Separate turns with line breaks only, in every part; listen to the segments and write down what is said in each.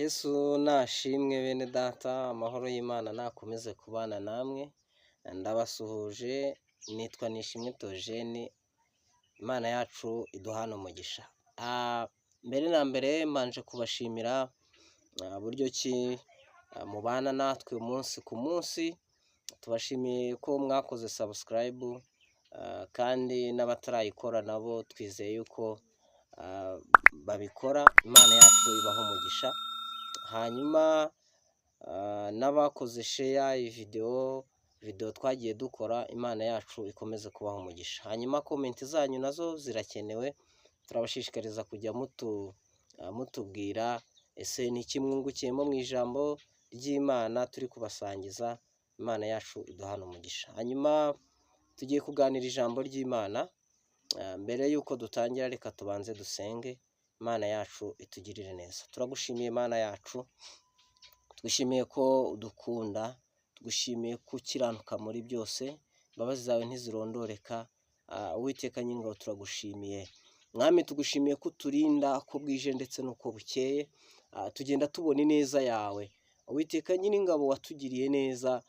Yesu nashimwe bene data, amahoro y'Imana nakomeze kubana namwe, ndabasuhuje, nitwa Nishimwe Theogene, Imana yacu iduhana umugisha. Mbere na mbere mbanje kubashimira buryo ki mubana natwe umunsi ku munsi, tubashimiye ko mwakoze subscribe, kandi n'abatarayikora nabo twizeye yuko babikora. Imana yacu ibaho umugisha. Hanyuma n'abakoze share video twagiye dukora, Imana yacu ikomeze kubaho umugisha. Hanyuma comment zanyu nazo zirakenewe, turabashishikariza kujya mutubwira ese ni iki mwungukiyemo mu ijambo ry'Imana turi kubasangiza. Imana yacu iduhana umugisha. Hanyuma tugiye kuganira ijambo ry'Imana. Mbere yuko dutangira, reka tubanze dusenge. Imana yacu itugirire neza. Turagushimiye Imana yacu, twishimiye ko udukunda, tugushimiye ko ukiranuka muri byose, imbabazi zawe ntizirondoreka. Uwiteka nyir'ingabo turagushimiye Mwami, tugushimiye ko uturinda ko bwije ndetse n'uko bukeye, tugenda tubona ineza yawe. Uwiteka nyir'ingabo watugiriye neza,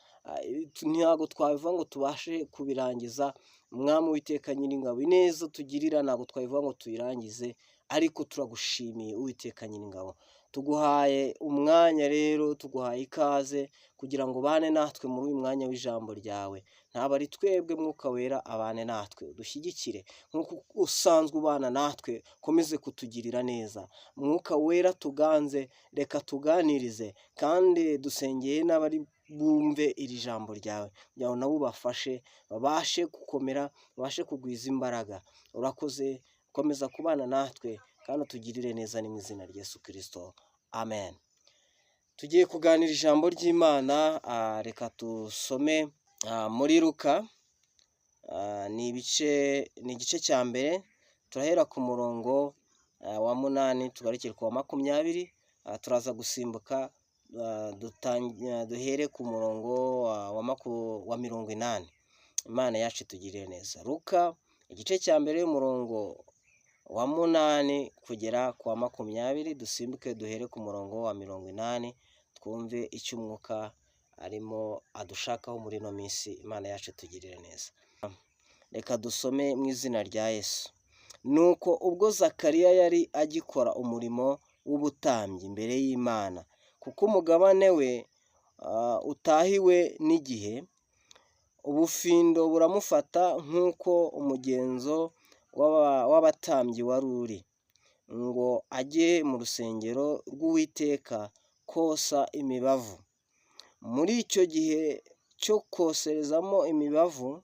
ntabwo twabivuga ngo tubashe kubirangiza. Mwami Uwiteka nyir'ingabo, ineza tugirira ntabwo twabivuga ngo tuyirangize, ariko turagushimiye Uwiteka nyir'ingabo. Tuguhaye umwanya rero, tuguhaye ikaze kugira ngo bane natwe muri uyu mwanya w'ijambo ryawe. Ntabwo ari twebwe, Mwuka Wera abane natwe, udushyigikire nk'uko usanzwe ubana natwe, komeze kutugirira neza. Mwuka Wera tuganze, reka tuganirize, kandi dusengeye n'abari bumve iri jambo ryawe, kugira ngo nabo ubafashe, babashe gukomera, babashe kugwiza imbaraga. Urakoze, komeza kubana natwe kandi utugirire neza, ni mu izina rya Yesu Kristo, amen. Tugiye kuganira ijambo ry'Imana. Reka dusome muri Luka, ni igice cya mbere, turahera ku murongo wa 8 tugarukire ku wa 20. Turaza gusimbuka duhere ku murongo wa 80. Imana yacu itugirire neza. Luka igice cya mbere umurongo wa 8 kugera ku wa 20, dusimbuke duhere ku murongo wa 80, twumve icyo umwuka arimo adushakaho muri no minsi. Imana yacu itugirire neza. Reka dusome mu izina rya Yesu. Nuko ubwo Zakariya yari agikora umurimo w'ubutambyi imbere y'Imana, kuko umugabane we utahiwe n'igihe, ubufindo buramufata nk'uko umugenzo w'abatambyi wari uri, ngo ajye mu rusengero rw'Uwiteka kosa imibavu. Muri icyo gihe cyo koserezamo imibavu,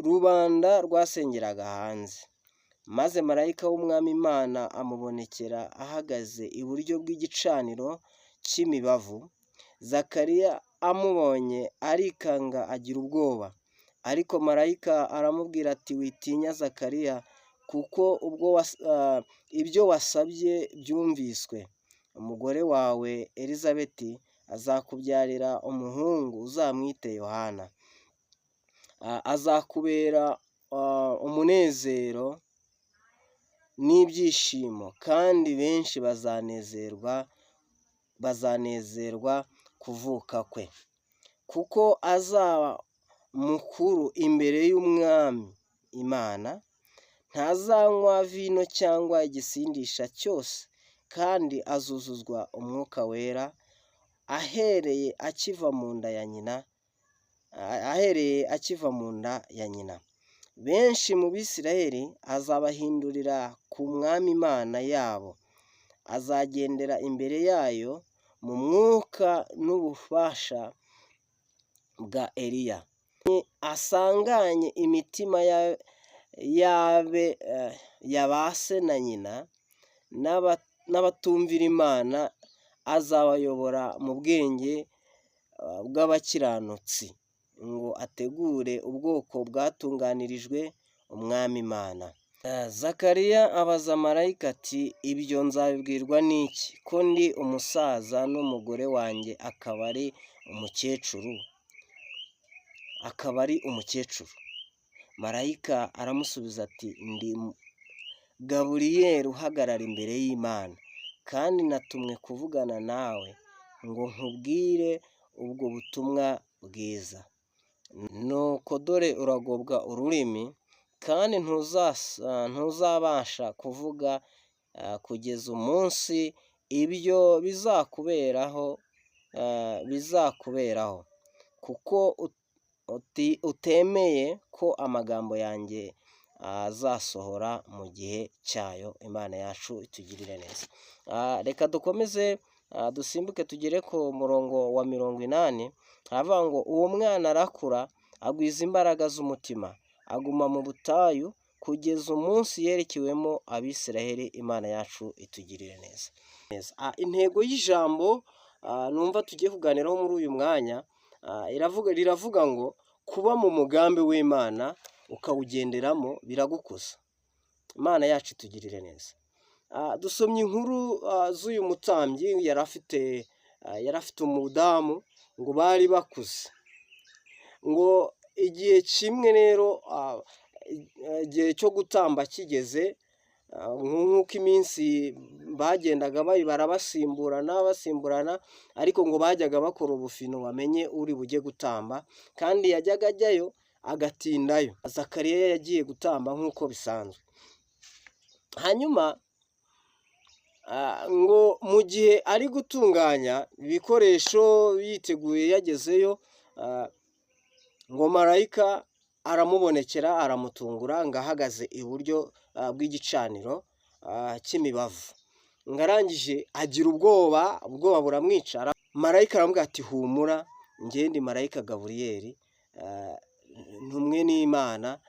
rubanda rwasengeraga hanze. Maze marayika w'Umwami Imana amubonekera ahagaze iburyo bw'igicaniro cy'imibavu. Zakariya amubonye arikanga agira ubwoba, ariko marayika aramubwira ati, witinya Zakariya, kuko ibyo wasabye byumviswe. Umugore wawe Elizabeti azakubyarira umuhungu, uzamwite Yohana. Azakubera umunezero n'ibyishimo, kandi benshi bazanezerwa kuvuka kwe, kuko azaba mukuru imbere y'Umwami Imana. Ntazanywa vino cyangwa igisindisha cyose, kandi azuzuzwa Umwuka Wera ahereye akiva mu nda ya nyina. Benshi mu Bisirayeli azabahindurira ku Mwami Imana yabo. Azagendera imbere yayo mu mwuka n'ububasha bwa Eliya, asanganye imitima ya ba se na nyina, n'abatumvira Imana azabayobora mu bwenge bw'abakiranutsi, ngo ategure ubwoko bwatunganirijwe Umwami Imana. Zakariya abaza marayika ati, ibyo nzabibwirwa n'iki, ko ndi umusaza n'umugore wanjye akaba ari umukecuru? Marayika aramusubiza ati, ndi Gaburiyeli uhagarara imbere y'Imana, kandi natumwe kuvugana nawe ngo nkubwire ubwo butumwa bwiza. Nuko dore uragobwa ururimi kandi ntuzabasha kuvuga kugeza umunsi ibyo bizakuberaho, kuko utemeye ko amagambo yanjye azasohora mu gihe cyayo. Imana yacu itugirire neza. Reka dukomeze dusimbuke tugere ku murongo wa 80. Haravuga ngo uwo mwana arakura agwiza imbaraga z'umutima, aguma mu butayu kugeza umunsi yerekewemo Abisiraheli. Imana yacu itugirire neza. Intego y'ijambo numva tugiye kuganiraho muri uyu mwanya riravuga ngo kuba mu mugambi w'Imana ukawugenderamo biragukuza. Imana yacu itugirire neza. Dusomye inkuru z'uyu mutambyi yari afite umudamu ngo bari bakuze, ngo igihe kimwe rero igihe cyo gutamba kigeze, nk'uko iminsi bagendaga bayibara basimburana, ariko ngo bajyaga bakora ubufino bamenye uri bujye gutamba, kandi yajyaga ajyayo agatindayo. Zakariya yagiye gutamba nk'uko bisanzwe. Hanyuma ngo mu gihe ari gutunganya ibikoresho yiteguye yagezeyo, ngo marayika aramubonekera aramutungura ngo ahagaze iburyo bw'igicaniro cy'imibavu. Ngo arangije agira ubwoba buramwicara. Marayika aramubwira ati humura, njye ndi marayika Gaburiyeli, ntumwe n'Imana,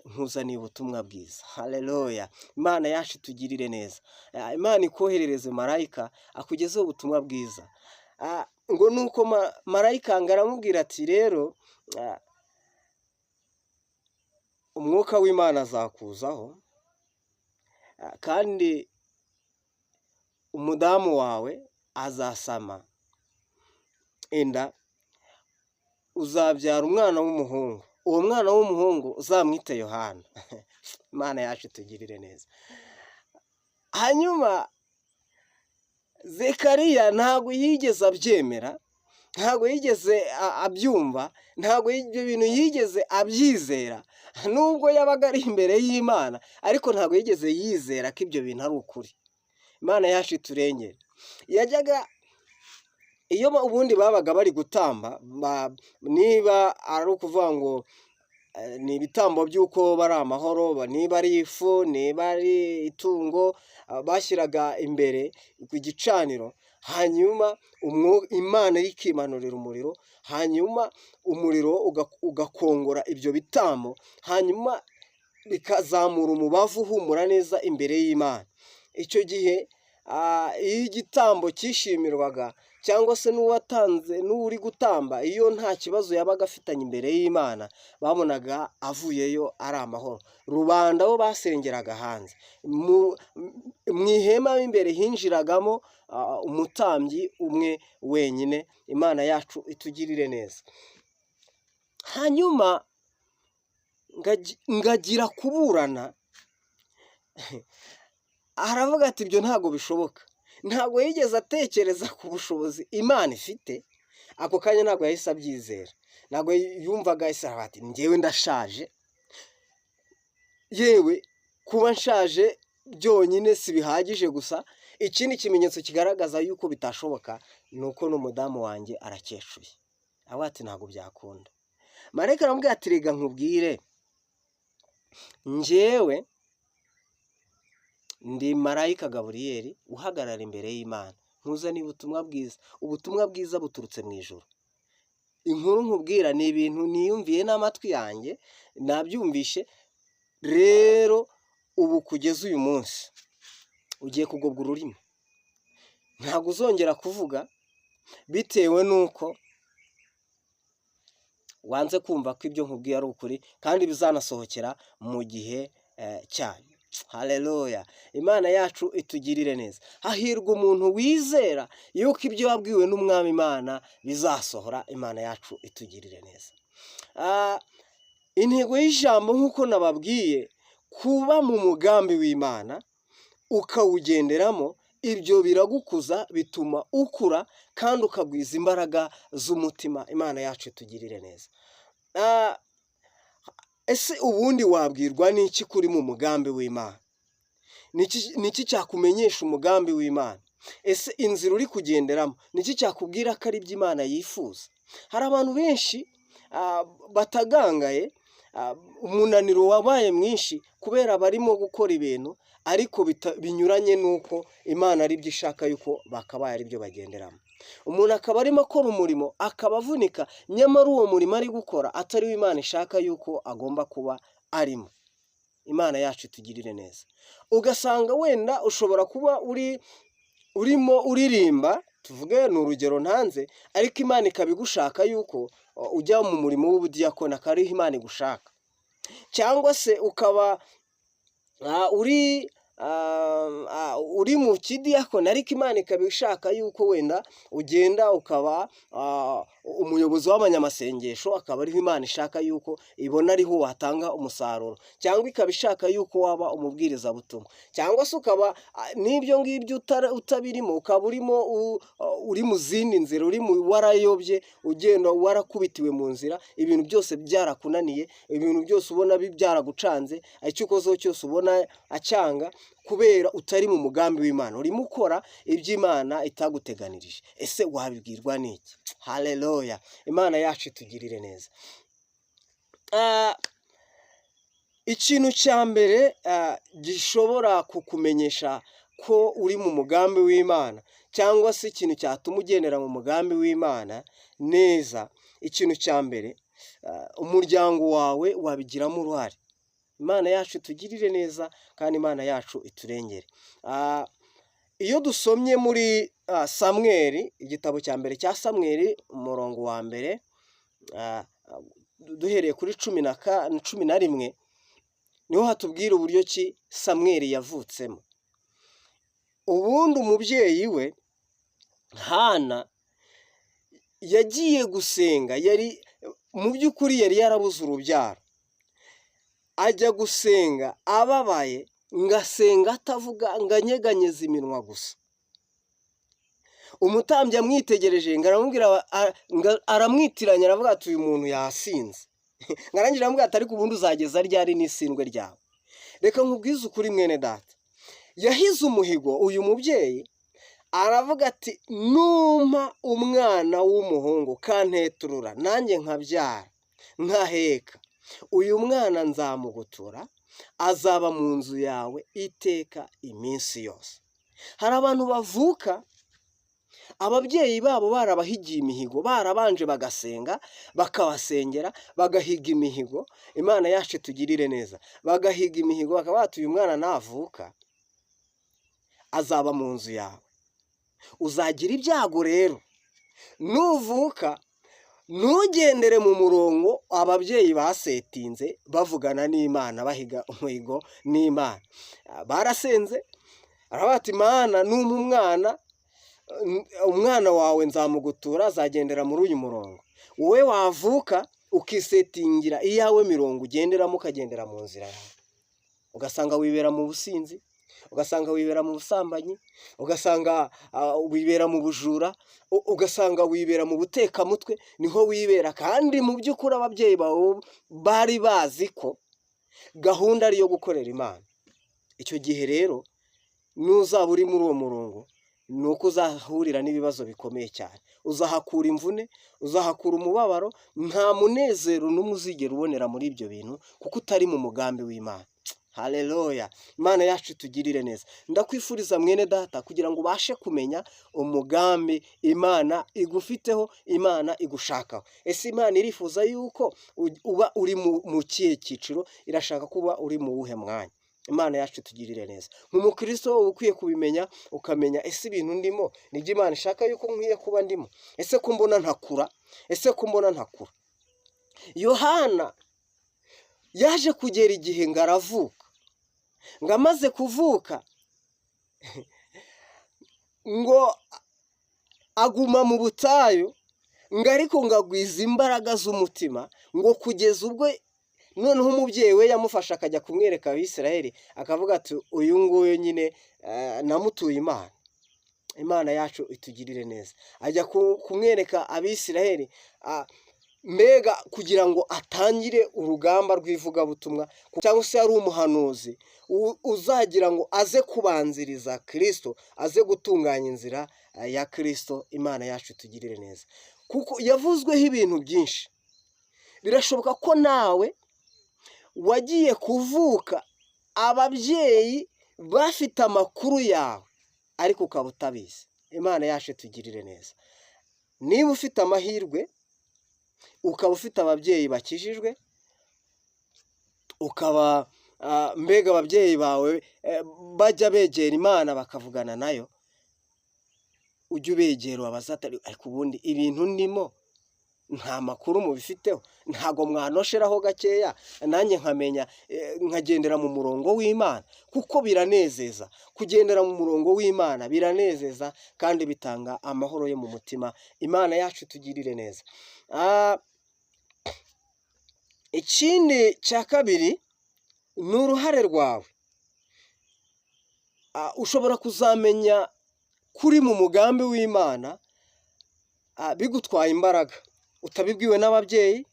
nkuzaniye ubutumwa bwiza. Haleluya. Imana yacu itugirire neza. Imana ikoherereze marayika akugezeho ubutumwa bwiza. Ngo nuko marayika aramubwira ati rero umwuka w'Imana azakuzaho, kandi umudamu wawe azasama inda, uzabyara umwana w'umuhungu. Uwo mwana w'umuhungu uzamwite Yohana. Imana yacu itugirire neza. Hanyuma Zekariya ntabwo yigeze abyemera, ntabwo yigeze abyumva, ntabwo ibyo bintu yigeze abyizera. Nubwo yabaga ari imbere y'Imana, ariko ntabwo yigeze yizera ko ibyo bintu ari ukuri. Imana yacu iturengere. Iyo ubundi babaga bari gutamba, niba ari ukuvuga ngo ni ibitambo by'uko bari amahoro, niba ari ifu, niba ari itungo, bashyiraga imbere ku gicaniro, hanyuma Imana ikimanurira umuriro, hanyuma umuriro ugakongora ibyo bitambo, hanyuma bikazamura umubavu uhumura neza imbere y'Imana. Icyo gihe iyo igitambo cyishimirwaga, cyangwa se n'uwatanze n'uri gutamba, iyo nta kibazo yabaga afitanye imbere y'Imana, babonaga avuyeyo ari amahoro. Rubanda bo basengeraga hanze, mu ihema imbere hinjiragamo umutambyi umwe wenyine. Imana yacu itugirire neza. Hanyuma ngagira kuburana, aravuga ati ibyo ntabwo bishoboka. Ntabwo yigeze atekereza ku bushobozi Imana ifite. Ako kanya ntabwo yahise abyizera, ntabwo yumvaga ati njyewe ndashaje. Yewe kuba nshaje byonyine si bihagije gusa, ikindi kimenyetso kigaragaza yuko bitashoboka ni uko n'umudamu wanjye arakeshuye. Avuga ati ntabwo byakunda. Marayika aramubwira ati rega nkubwire, njyewe ndi marayika Gaburiyeli uhagarara imbere y'Imana, nkuzaniye ubutumwa bwiza. Ubutumwa bwiza buturutse mu ijuru. Inkuru nkubwira ni ibintu niyumviye n'amatwi yanjye, nabyumvishe. Rero ubu kugeza uyu munsi ugiye kugobwa ururimi, ntabwo uzongera kuvuga, bitewe n'uko wanze kumva ko ibyo nkubwiye ari ukuri, kandi bizanasohokera mu gihe cyayo. Haleluya. Imana yacu itugirire neza. Hahirwa umuntu wizera yuko ibyo wabwiwe n'Umwami Imana bizasohora. Imana yacu itugirire neza. Intego y'ijambo nk'uko nababwiye, kuba mu mugambi w'Imana ukawugenderamo, ibyo biragukuza, bituma ukura kandi ukagwiza imbaraga z'umutima. Imana yacu itugirire neza. Ese ubundi wabwirwa n'iki kuri mu mugambi w'Imana? Niki cyakumenyesha umugambi w'Imana? Ese inzira uri kugenderamo niki cyakubwira ko ari byo Imana yifuza? Hari abantu benshi batagangaye, umunaniro wabaye mwinshi kubera barimo gukora ibintu ariko binyuranye n'uko Imana ari byo ishaka yuko bakabaye ari byo bagenderamo. Umuntu akaba arimo akora umurimo akaba avunika, nyamara uwo murimo ari gukora atari we Imana ishaka yuko agomba kuba arimo. Imana yacu itugirire neza. Ugasanga wenda ushobora kuba urimo uririmba, tuvuge ni urugero ntanze, ariko Imana ikabigushaka yuko ujya mu murimo w'ubudiyakoni, akariho Imana igushaka. Cyangwa se ukaba uri mu kidiyakoni ariko Imana ikaba ishaka yuko wenda ugenda ukaba umuyobozi w'abanyamasengesho, akaba ariho Imana ishaka yuko ibona ariho watanga umusaruro. Cyangwa ikaba ishaka yuko waba umubwirizabutumwa. Cyangwa se ukaba n'ibyo ngibyo utabirimo, ukaba uri mu zindi nzira, warayobye, ugenda warakubitiwe mu nzira, ibintu byose byarakunaniye, ibintu byose ubona byaragucanze, icyo ukozeho cyose ubona acyanga, kubera utari mu mugambi w'Imana, urimo ukora iby'Imana itaguteganirije. Ese wabibwirwa n'iki? Haleluya! Imana yacu itugirire neza. Ikintu cya mbere gishobora kukumenyesha ko uri mu mugambi w'Imana, cyangwa se ikintu cyatuma ugendera mu mugambi w'Imana neza, ikintu cya mbere, umuryango wawe wabigiramo uruhare. Imana yacu itugirire neza kandi Imana yacu iturengere. Iyo dusomye muri Samweli, igitabo cya mbere cya Samweli, umurongo wa mbere, duhereye kuri 11, niho hatubwira uburyo ki Samweli yavutsemo. Ubundi umubyeyi we Hana yagiye gusenga, mu by'ukuri yari yarabuze urubyaro, ajya gusenga ababaye, ngasenga atavuga, nganyeganyeza iminwa gusa. Umutambyi amwitegereje, aramwitiranya, aravuga ati uyu muntu yasinze. Ngarangira aramubwira ati ariko ubundi uzageza ryari n'isindwe ryawe? Reka nkubwize ukuri mwene data, yahize umuhigo uyu mubyeyi, aravuga ati numpa umwana w'umuhungu kanteturura, nanjye nkabyara nkaheka, uyu mwana nzamugutura, azaba mu nzu yawe iteka iminsi yose. Hari abantu bavuka ababyeyi babo barabahigiye imihigo, barabanje bagasenga, bakabasengera, bagahiga imihigo. Imana yacu itugirire neza. Bagahiga imihigo, bakaba bati uyu mwana navuka azaba mu nzu yawe. Uzagira ibyago rero, nuvuka ntugendere mu murongo ababyeyi basetinze bavugana n'Imana, bahiga umuhigo n'Imana. Barasenze, aravuga ati Imana numpa umwana wawe nzamugutura, azagendera muri uyu murongo. Wowe wavuka ukisetingira iyawe mirongo ugenderamo, ukagendera mu nzira yawe, ugasanga wibera mu businzi, ugasanga wibera mu busambanyi, ugasanga wibera mu bujura, ugasanga wibera mu butekamutwe, niho wibera. Kandi mu by'ukuri ababyeyi bawe bari bazi ko gahunda ari iyo gukorera Imana. Icyo gihe rero nuzaba uri muri uwo murongo, ni uko uzahurira n'ibibazo bikomeye cyane. Uzahakura imvune, uzahakura umubabaro, nta munezero n'umwe uzigera ubonera muri ibyo bintu, kuko utari mu mugambi w'Imana. Haleluya! Imana yacu itugirire neza. Ndakwifuriza mwene data kugira ngo ubashe kumenya umugambi Imana igufiteho, Imana igushakaho. Ese Imana irifuza yuko uba uri mu kihe cyiciro? Irashaka kuba uri mu wuhe mwanya? Imana yacu itugirire neza. Nk'umukristo uba ukwiye kubimenya, ukamenya ese ibintu ndimo nibyo Imana ishaka yuko nkwiye kuba ndimo? Ese ko mbona ntakura? Yohana yaje kugera igihe ngo aravuka, ngo amaze kuvuka ngo aguma mu butayu, ngo ariko ngo agwiza imbaraga z'umutima, ngo kugeza ubwo noneho umubyeyi we yamufasha akajya kumwereka Abisirayeli, akavuga ati uyu nguyu nyine namutuye Imana. Imana yacu itugirire neza. Ajya kumwereka Abisiraheli mbega kugira ngo atangire urugamba rw'ivugabutumwa, cyangwa se ari umuhanuzi uzagira ngo aze kubanziriza Kristo, aze gutunganya inzira ya Kristo. Imana yacu itugirire neza, kuko yavuzweho ibintu byinshi. Birashoboka ko nawe wagiye kuvuka ababyeyi bafite amakuru yawe ariko ukaba utabizi. Imana yacu itugirire neza. Niba ufite amahirwe ukaba ufite ababyeyi bakijijwe, ukaba mbega ababyeyi bawe bajya begera Imana bakavugana nayo, ujye ubegera ubabaze atari ariko ubundi ibintu ndimo nta makuru mubifiteho, ntago mwanosheraho gakeya nanjye nkamenya, nkagendera mu murongo w'Imana, kuko biranezeza. Kugendera mu murongo w'Imana biranezeza kandi bitanga amahoro yo mu mutima. Imana yacu tugirire neza. Ikindi cya kabiri ni uruhare rwawe. Ushobora kuzamenya kuri mu mugambi w'Imana bigutwaye imbaraga, utabibwiwe n'ababyeyi,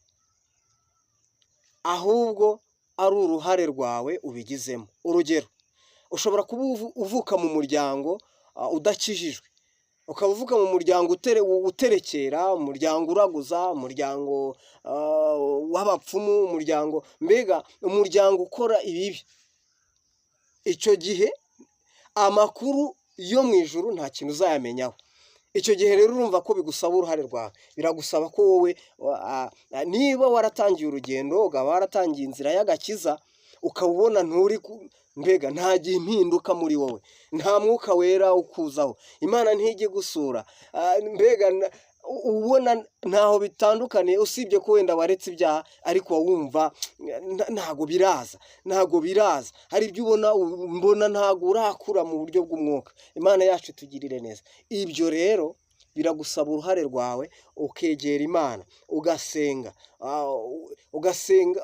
ahubwo ari uruhare rwawe ubigizemo. Urugero, ushobora kuba uvuka mu muryango udakijijwe, ukaba uvuka mu muryango uterekera, umuryango uraguza, umuryango w'abapfumu, umuryango mbega umuryango ukora ibibi. Icyo gihe amakuru yo mu ijuru nta kintu uzayamenyaho. Icyo gihe rero urumva ko bigusaba uruhare rwawe. Biragusaba ko wowe niba waratangiye urugendo, ukaba waratangiye inzira y'agakiza, ukabona nturi mbega nta gihe impinduka muri wowe, nta mwuka wera ukuzaho, Imana ntijye gusura, mbega ubona ntaho bitandukaniye, usibye ko wenda waretse ibyaha ariko wumva ntago biraza. Hari ibyo mbona ntago urakura mu buryo bw'umwuka. Imana yacu itugirire neza. Ibyo rero biragusaba uruhare rwawe, ukegera Imana, ugasenga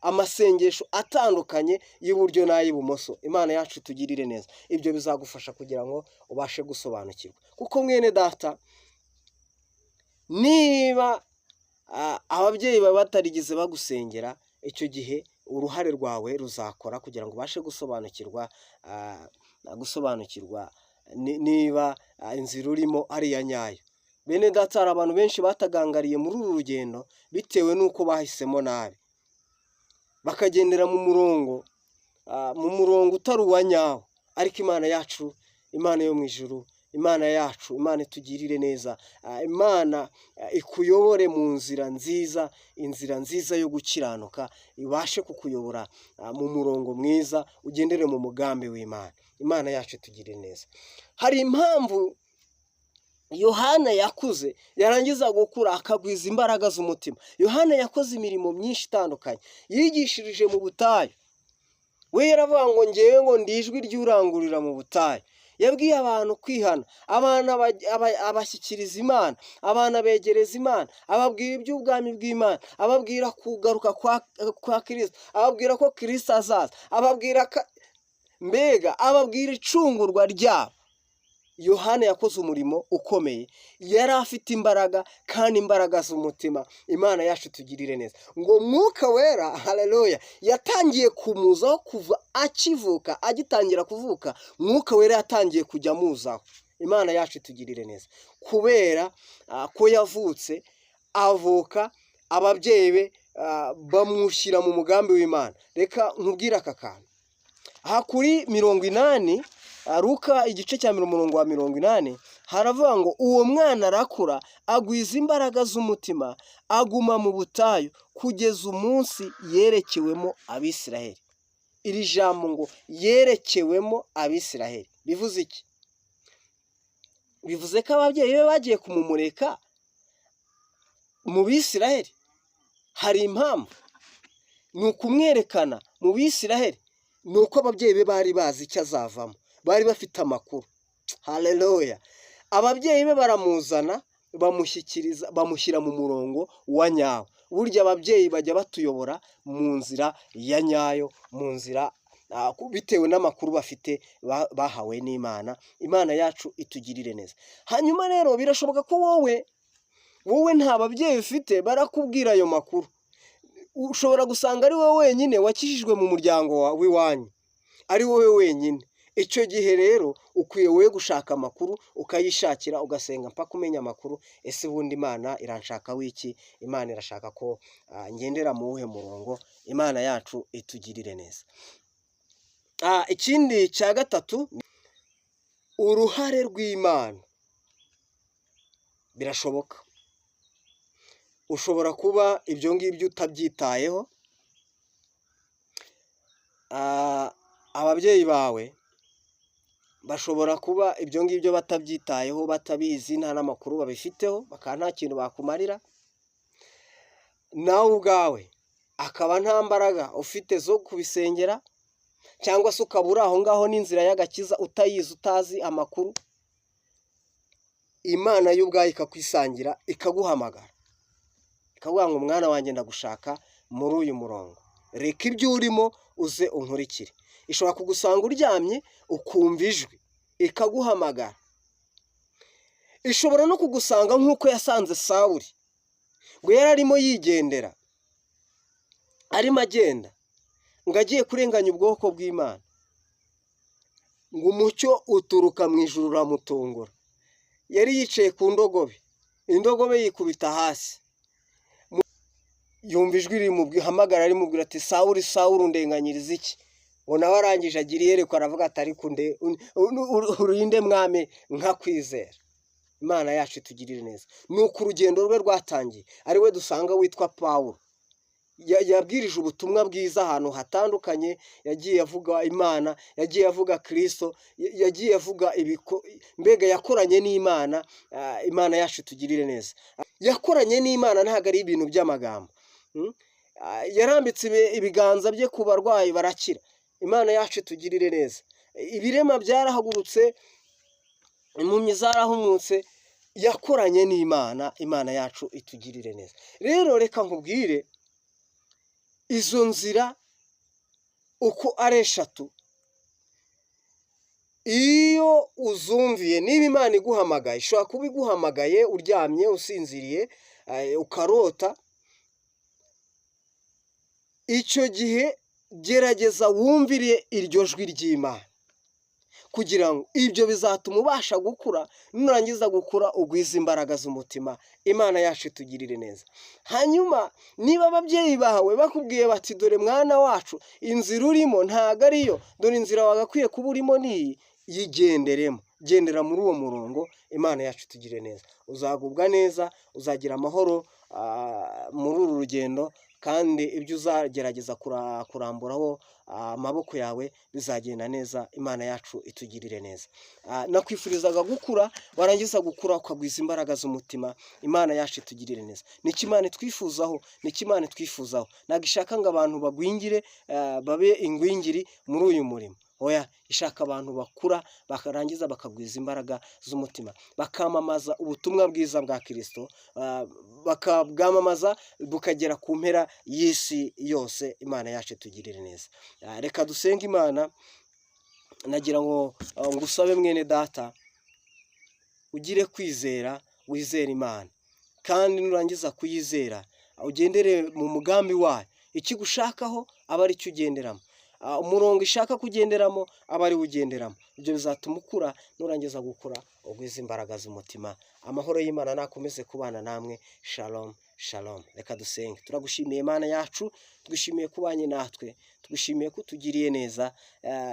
amasengesho atandukanye y'uburyo n'ay'ibumoso. Imana yacu itugirire neza. Ibyo bizagufasha kugira ngo ubashe gusobanukirwa, kuko mwene data, niba ababyeyi bawe batarigize bagusengera, icyo gihe uruhare rwawe ruzakora kugira ngo ubashe gusobanukirwa niba inzira urimo ari iya nyayo. Bene data, hari abantu benshi batagangariye muri uru rugendo bitewe n'uko bahisemo nabi, bakagendera mu murongo utari uwa nyawo. Ariko Imana yacu, Imana yo mu ijuru, Imana yacu, Imana itugirire neza. Imana ikuyobore mu nzira nziza, inzira nziza yo gukiranuka, ibashe kukuyobora mu murongo mwiza, ugendere mu mugambi w'Imana. Imana yacu itugirire neza. Hari impamvu Yohana yakuze, yarangiza gukura akagwiza imbaraga z'umutima. Yohana yakoze imirimo myinshi itandukanye, yigishirije mu butayu. We yaravuga ngo ngewe ngo ndi ijwi ry'urangurira mu butayu. Yabwiye abantu kwihana, abana abashyikiriza Imana, abana begereza Imana, ababwira iby'ubwami bw'Imana, ababwira kugaruka kwa Kristo, ababwira ko Kristo azaza, ababwira icungurwa ryabo. Yohana yakoze umurimo ukomeye, yari afite imbaraga kandi imbaraga z'umutima. Imana yacu tugirire neza. Ngo Mwuka Wera, haleluya, yatangiye kumuzaho kuva akivuka, agitangira kuvuka, Mwuka Wera yatangiye kujya amuzaho. Imana yacu tugirire neza, kubera ko yavutse, avuka, ababyeyi be bamushyira mu mugambi w'Imana. Reka nkubwire aka kantu. Aha kuri 80, Luka igice cya 80, haravuga ngo uwo mwana arakura, agwiza imbaraga z'umutima, aguma mu butayu kugeza umunsi yerekewemo Abisiraheli. Iri jambo ngo yerekewemo Abisiraheli bivuze iki? Bivuze ko ababyeyi be bagiye kumumureka mu Bisiraheli. Hari impamvu, ni ukumwerekana mu Bisiraheli. Ni uko ababyeyi be bari bazi icyo azavamo, bari bafite amakuru. Haleluya. Ababyeyi be baramuzana, bamushyira mu murongo wa nyawo. Burya ababyeyi bajya batuyobora mu nzira ya nyayo, mu nzira bitewe n'amakuru bafite bahawe n'Imana. Imana yacu itugirire neza. Hanyuma rero birashoboka ko wowe nta babyeyi ufite barakubwira ayo makuru. Ushobora gusanga ari wowe wenyine wakijijwe mu muryango w'iwanyu, ari wowe wenyine. Icyo gihe rero ukwiye wowe gushaka amakuru, ukayishakira, ugasenga mpaka umenya amakuru. Ese ubundi Imana iranshaka wiki? Imana irashaka ko ngendera mu wuhe murongo? Imana yacu itugirire neza. Ikindi cya gatatu, uruhare rw'Imana. Birashoboka ushobora kuba ibyo ngibyo utabyitayeho. Ababyeyi bawe bashobora kuba ibyo ngibyo batabyitayeho, batabizi, nta n'amakuru babifiteho, bakaba nta kintu bakumarira. Nawe ubwawe akaba nta mbaraga ufite zo kubisengera, cyangwa se ukaba uri aho ngaho n'inzira y'agakiza utayizi, utazi amakuru. Imana yo ubwayo ikakwisangira, ikaguhamagara, ikavuga ngo mwana wanjye ndagushaka muri uyu murongo, reka ibyo urimo uze unkurikire. Ishobora kugusanga uryamye ukumva ijwi ikaguhamagara. Ishobora no kugusanga nk'uko yasanze Sawuli, ngo yari arimo yigendera, arimo agenda, ngo agiye kurenganya ubwoko bw'Imana, ngo umucyo uturuka mu ijuru uramutungura. Yari yicaye ku ndogobe, indogobe yikubita hasi, yumva ijwi rimuhamagara rimubwira ati Sawuli, Sawuli, undenganyiriza iki? Ngo nawe arangije agira iyerekwa, aravuga ati ariko urinde mwami nkakwizera. Imana yacu itugirire neza. Nuko urugendo rwe rwatangiye, ari we dusanga witwa Pawulo. Yabwirije ubutumwa bwiza ahantu hatandukanye, yagiye avuga Imana, yagiye avuga Kristo, yagiye avuga mbega yakoranye n'Imana. Imana yacu itugirire neza. Yakoranye n'Imana, ntabwo ari ibintu by'amagambo. Yarambitse ibiganza bye ku barwayi barakira. Imana yacu itugirire neza. Ibirema byarahagurutse, impumyi zarahumutse. Yakoranye n'Imana. Imana yacu itugirire neza. Rero reka nkubwire, izo nzira uko ari eshatu, iyo uzumviye, niba Imana iguhamagaye, ishobora kuba iguhamagaye uryamye usinziriye, ukarota. Icyo gihe gerageza wumvire iryo jwi ry'Imana, kugira ngo ibyo bizatuma ubasha gukura. Nurangiza gukura ugwiza imbaraga z'umutima. Imana yacu itugirire neza. Hanyuma niba ababyeyi bawe bakubwiye bati dore mwana wacu, inzira urimo ntago ariyo, dore inzira wagakwiye kuba urimo niyi, yigenderemo, gendera muri uwo murongo. Imana yacu itugirire neza. Uzagubwa neza, uzagira amahoro muri uru rugendo, kandi ibyo uzagerageza kuramburaho amaboko yawe bizagenda neza. Imana yacu itugirire neza. Nakwifurizaga gukura, warangiza gukura ukagwiza imbaraga z'umutima. Imana yacu itugirire neza. Niki Imana twifuzaho, niki Imana twifuzaho. Ntabwo ishaka ngo abantu bagwingire, babe ingwingiri muri uyu murimo. Oya, ishaka abantu bakura, bakarangiza bakagwiza imbaraga z'umutima, bakamamaza ubutumwa bwiza bwa Kristo, bakabwamamaza bukagera ku mpera y'isi yose. Imana yacu itugirire neza. Reka dusenge Imana. Nagira ngo ngusabe mwene data, ugire kwizera, wizere Imana, kandi nurangiza kuyizera ugendere mu mugambi wayo. Ikigushakaho aba ari cyo ugenderamo, umurongo ishaka kugenderamo aba ari ugenderamo. Ibyo bizatuma ukura. Nurangiza gukura ugwiza imbaraga z'umutima. Amahoro y'Imana nakomeze kubana namwe. Shalom, shalom. Reka dusenge. Turagushimiye Imana yacu, twishimiye kubanye natwe, twishimiye ko utugiriye neza.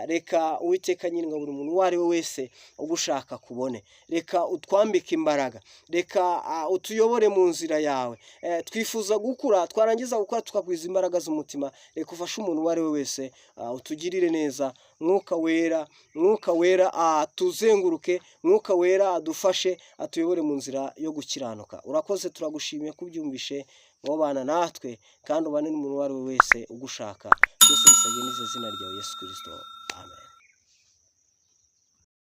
Reka Uwiteka nyir'ingabo, buri muntu uwo ari we wese ugushaka kubone, reka utwambike imbaraga, reka utuyobore mu nzira yawe. Twifuza gukura, twarangiza gukora tukagwiza imbaraga z'umutima. Reka ufashe umuntu uwo ari we wese, utugirire neza. Mwuka wera, Mwuka wera atuzenguruke, Mwuka wera adufashe, atuyobore mu nzira yo gukiranuka. Urakoze, turagushimiye kubyumvishe, wabana natwe, kandi ubane n'umuntu uwo ari we wese ugushaka. Byose bisabye n'izina rya Yesu Kristo.